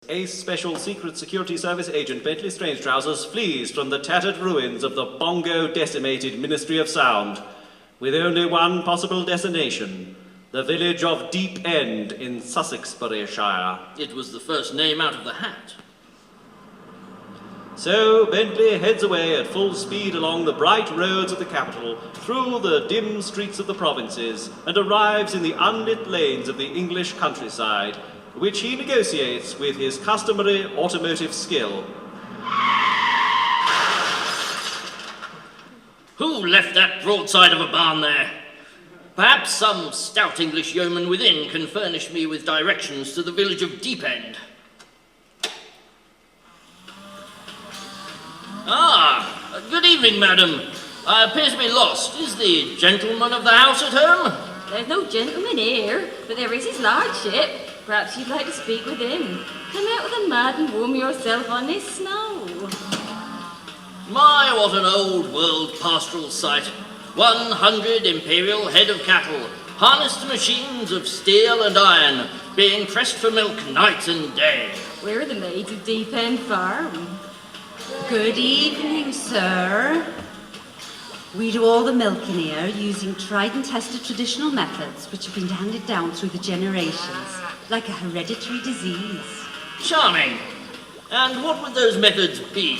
Ace Special Secret Security Service agent Bentley Strangetrousers flees from the tattered ruins of the bongo-decimated Ministry of Sound, with only one possible destination, the village of Deep End in Sussexburyshire. It was the first name out of the hat. So Bentley heads away at full speed along the bright roads of the capital, through the dim streets of the provinces, and arrives in the unlit lanes of the English countryside, which he negotiates with his customary automotive skill. Who left that broadside of a barn there? Perhaps some stout English yeoman within can furnish me with directions to the village of Deep End. Ah, good evening, madam. I appear to be lost. Is the gentleman of the house at home? There's no gentleman here, but there is his lordship. Perhaps you'd like to speak with him. Come out of the mud and warm yourself on this snow. My, what an old world pastoral sight. 100 imperial head of cattle, harnessed to machines of steel and iron, being pressed for milk night and day. We're the Maids of Deep End Farm. Good evening, sir. We do all the milking here using tried and tested traditional methods which have been handed down through the generations, like a hereditary disease. Charming. And what would those methods be?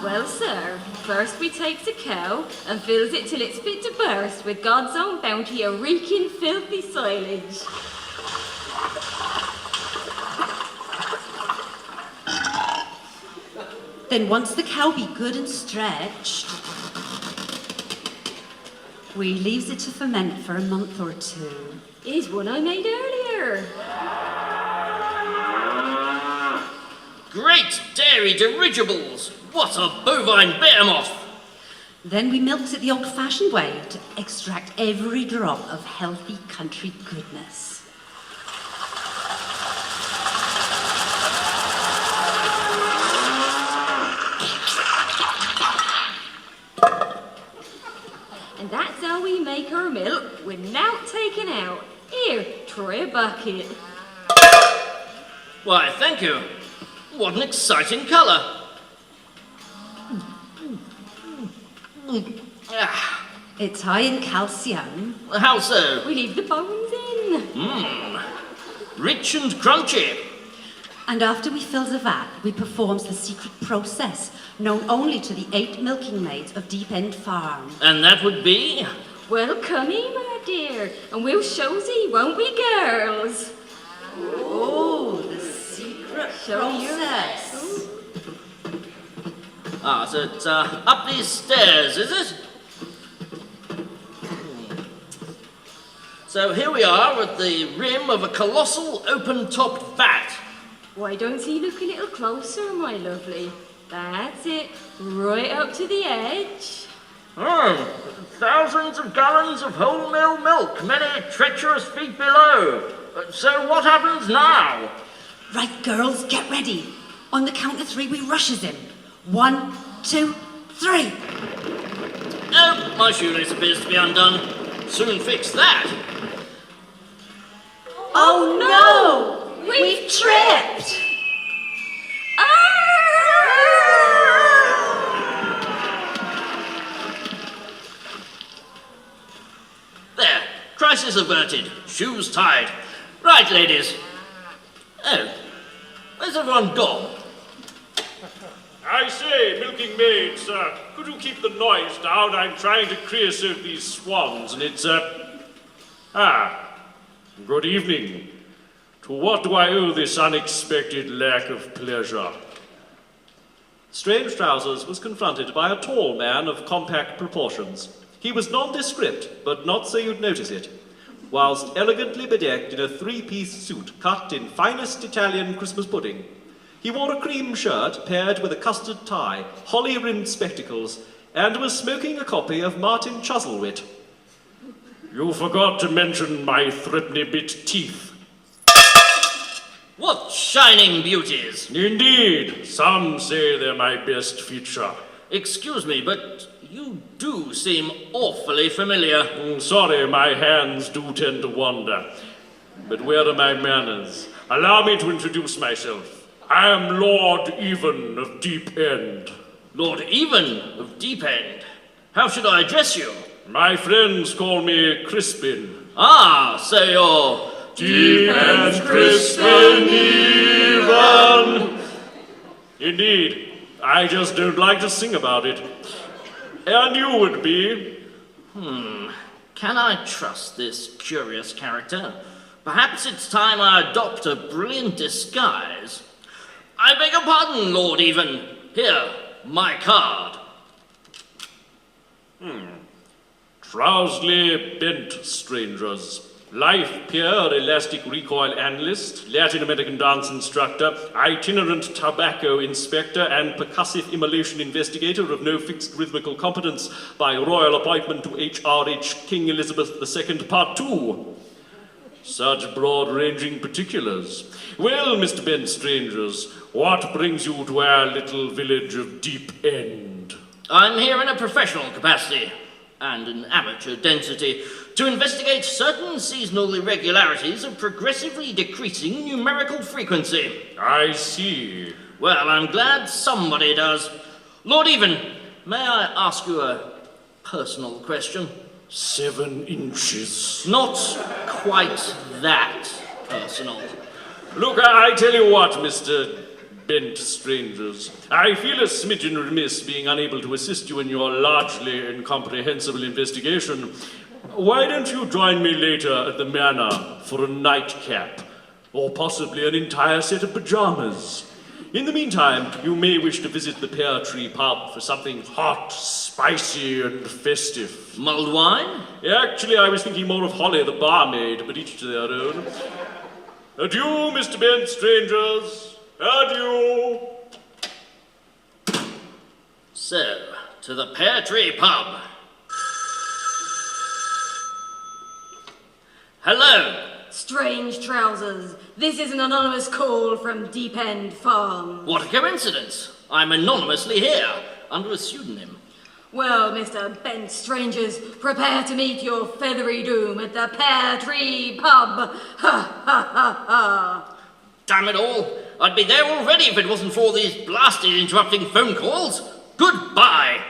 Well, sir, first we takes a cow and fills it till it's fit to burst with God's own bounty of reeking, filthy silage. Then once the cow be good and stretched, we leaves it to ferment for a month or two. Here's one I made earlier. Great dairy dirigibles! What a bovine behemoth! Then we milked it the old-fashioned way to extract every drop of healthy country goodness. And that's how we make our milk without taking out. Here, try a bucket. Why, thank you. What an exciting colour. It's high in calcium. How so? We leave the bones in. Rich and crunchy. And after we fill the vat, we performs the secret process known only to the 8 milking maids of Deep End Farm. And that would be? Well, come in, my dear, and we'll show thee, won't we, girls? Oh, the secret process. Ah, so it's up these stairs, is it? So here we are at the rim of a colossal open-topped vat. Why don't you look a little closer, my lovely? That's it, right up to the edge. Thousands of gallons of wholemeal milk, many treacherous feet below. So what happens now? Right, girls, get ready. On the count of 3, we rushes him. 1, 2, 3. Oh, my shoelace appears to be undone. Soon fix that. Oh no! We've tripped! There, crisis averted, shoes tied. Right, ladies. Oh, where's everyone gone? I say, milking maid, sir, could you keep the noise down? I'm trying to creosote these swans, and it's, good evening. To what do I owe this unexpected lack of pleasure? Strangetrousers was confronted by a tall man of compact proportions. He was nondescript, but not so you'd notice it. Whilst elegantly bedecked in a 3-piece suit cut in finest Italian Christmas pudding. He wore a cream shirt paired with a custard tie, holly-rimmed spectacles, and was smoking a copy of Martin Chuzzlewit. You forgot to mention my threepenny-bit teeth. What shining beauties! Indeed, some say they're my best feature. Excuse me, but you do seem awfully familiar. Sorry, my hands do tend to wander. But where are my manners? Allow me to introduce myself. I am Lord Even of Deep End. Lord Even of Deep End. How should I address you? My friends call me Crispin. Ah, so you're... Deep and Crispin Even. Indeed, I just don't like to sing about it. And you would be? Can I trust this curious character? Perhaps it's time I adopt a brilliant disguise. I beg your pardon, Lord Even. Here, my card. Trousley Bent Strangers. Life peer, elastic recoil analyst, Latin American dance instructor, itinerant tobacco inspector, and percussive immolation investigator of no fixed rhythmical competence by royal appointment to HRH King Elizabeth II Part 2. Such broad-ranging particulars. Well, Mr. Bent Strangers, what brings you to our little village of Deep End? I'm here in a professional capacity and an amateur density to investigate certain seasonal irregularities of progressively decreasing numerical frequency. I see. Well, I'm glad somebody does. Lord Even, may I ask you a personal question? 7 inches. Not quite that personal. Look, I tell you what, Mr. Bent Strangers. I feel a smidgen remiss being unable to assist you in your largely incomprehensible investigation. Why don't you join me later at the manor for a nightcap? Or possibly an entire set of pajamas? In the meantime, you may wish to visit the Pear Tree Pub for something hot, spicy, and festive. Mulled wine? Actually, I was thinking more of Holly the barmaid, but each to their own. Adieu, Mr. Bent Strangers. Adieu. So, to the Pear Tree Pub. Hello. Strangetrousers, this is an anonymous call from Deep End Farm. What a coincidence. I'm anonymously here, under a pseudonym. Well, Mr. Bent Strangers, prepare to meet your feathery doom at the Pear Tree Pub. Ha ha ha ha. Damn it all. I'd be there already if it wasn't for these blasted interrupting phone calls. Goodbye.